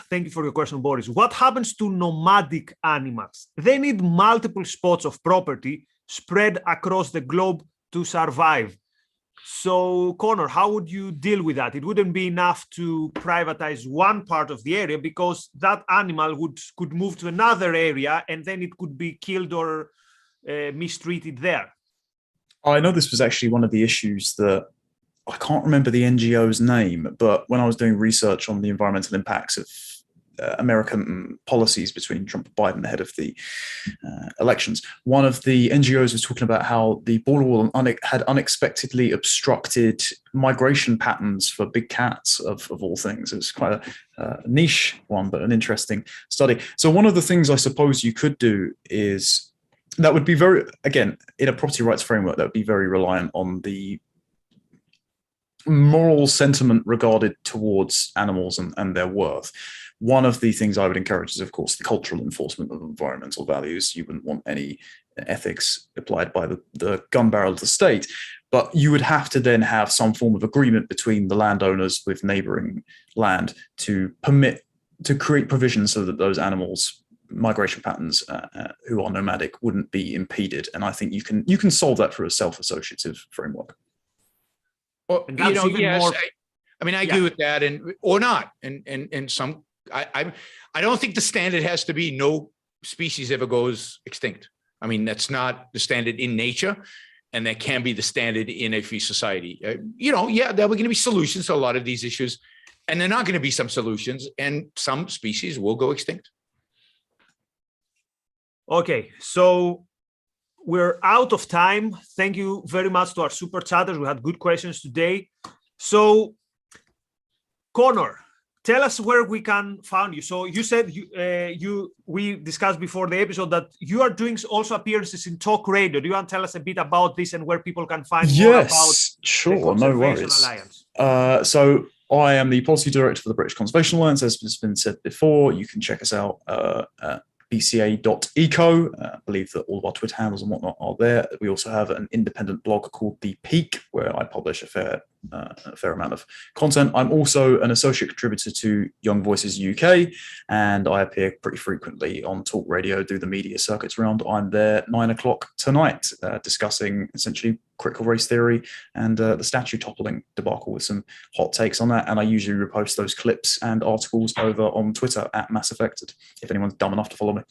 Thank you for your question, Boris. What happens to nomadic animals? They need multiple spots of property spread across the globe to survive. So, Connor, how would you deal with that? It wouldn't be enough to privatize one part of the area, because that animal could move to another area and then it could be killed or mistreated there. I know this was actually one of the issues that I can't remember the NGO's name, but when I was doing research on the environmental impacts of American policies between Trump and Biden ahead of the elections, one of the NGOs was talking about how the border wall had unexpectedly obstructed migration patterns for big cats, of all things. It was quite a niche one, but an interesting study. So one of the things I suppose you could do is, that would be very, again, in a property rights framework, that would be very reliant on the moral sentiment regarded towards animals and their worth. One of the things I would encourage is, of course, the cultural enforcement of environmental values. You wouldn't want any ethics applied by the gun barrel of the state, but you would have to then have some form of agreement between the landowners with neighboring land to create provisions so that those animals' migration patterns who are nomadic wouldn't be impeded. And I think you can solve that through a self-associative framework. Well, I agree with that, or not. And some, I don't think the standard has to be no species ever goes extinct. I mean, that's not the standard in nature, and that can be the standard in a free society. There are going to be solutions to a lot of these issues, and there are not going to be some solutions, and some species will go extinct. Okay, so we're out of time. Thank you very much to our super chatters. We had good questions today. So, Connor, tell us where we can find you. So you said we discussed before the episode that you are doing also appearances in talk radio. Do you want to tell us a bit about this and where people can find more about sure, the Conservation no worries. Alliance? So I am the policy director for the British Conservation Alliance, as has been said before. You can check us out at bca.eco. I believe that all of our Twitter handles and whatnot are there. We also have an independent blog called The Peak, where I publish a fair amount of content. I'm also an associate contributor to Young Voices UK, and I appear pretty frequently on talk radio, do the media circuits around. I'm there 9 o'clock tonight, discussing essentially critical race theory and the statue toppling debacle with some hot takes on that. And I usually repost those clips and articles over on Twitter at MassAffected, if anyone's dumb enough to follow me.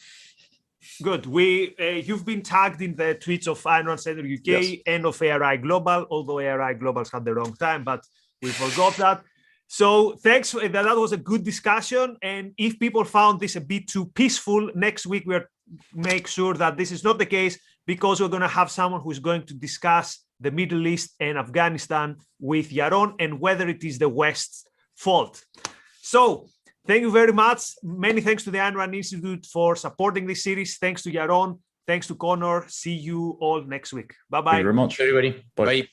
Good. You've been tagged in the tweets of Iron Center UK and of ARI Global, although ARI Global's had the wrong time, but we forgot that. So thanks. That was a good discussion. And if people found this a bit too peaceful, next week we'll make sure that this is not the case, because we're going to have someone who's going to discuss the Middle East and Afghanistan with Yaron and whether it is the West's fault. So thank you very much. Many thanks to the Ayn Rand Institute for supporting this series. Thanks to Yaron. Thanks to Connor. See you all next week. Bye-bye. Thank you very much. Everybody. Bye. Bye.